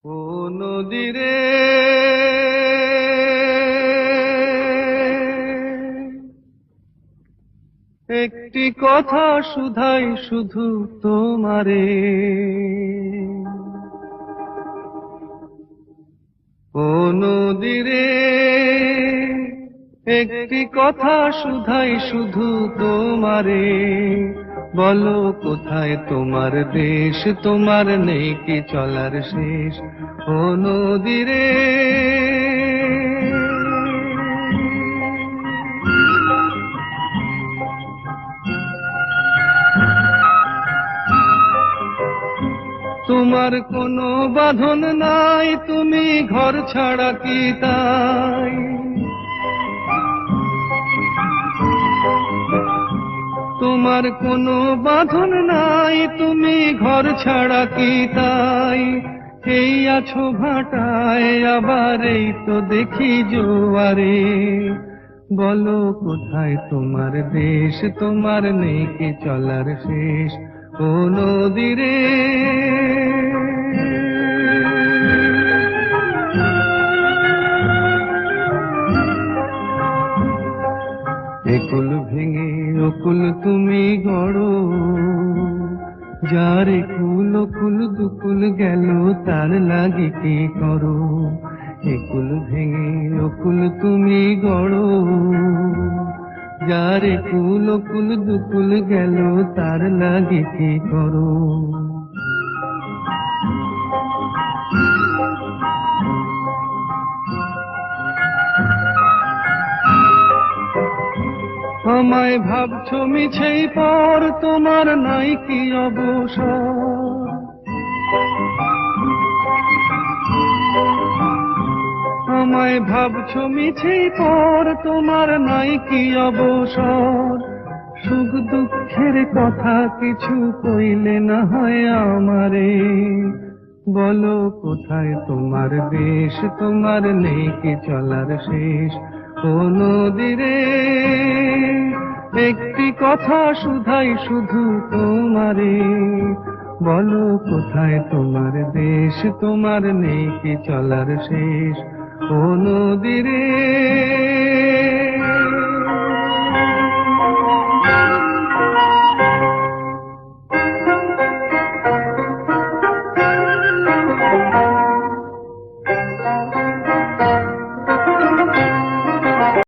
ও নদীরে একটি কথা শুধাই শুধু তোমারে। ও নদীরে একটি কথা শুধাই শুধু তোমারে। বলো কোথায় তোমার দেশ, তোমার নেই কি চলার শেষ। ও নদীরে তোমার কোনো বাঁধন নাই, তুমি ঘর ছাড়া কি তাই। তোমার কোনো বাঁধন নাই, তুমি ঘর ছাড়া কি তাই। এই আছো ভাটায়, আবার এই তো দেখি জোয়ারে। বলো কোথায় তোমার দেশ, তোমার নেই কি চলার শেষ। ও নদীরে একুল ভেঙে অকুল তুমি গড়ো, যার একুল অকুল দুকুল গেল তার লাগি কি করো। একুল ভেঙে অকুল তুমি গড়ো, যার একুল অকুল দুকুল গেল তার লাগি কি করো। আমায় ভাবছো মিছেই পর, তোমার নাই কি অবসর। আমায় ভাবছো মিছেই পর, তোমার নাই কি অবসর। সুখ দুঃখের কথা কিছু কইলে না হয় আমারে। বলো কোথায় তোমার দেশ, তোমার নেই কি চলার শেষ। ও নদীরে একটি কথা শুধাই শুধু তোমারে। বলো কোথায় তোমার দেশ, তোমার নেই কি চলার শেষ। ও নদীরে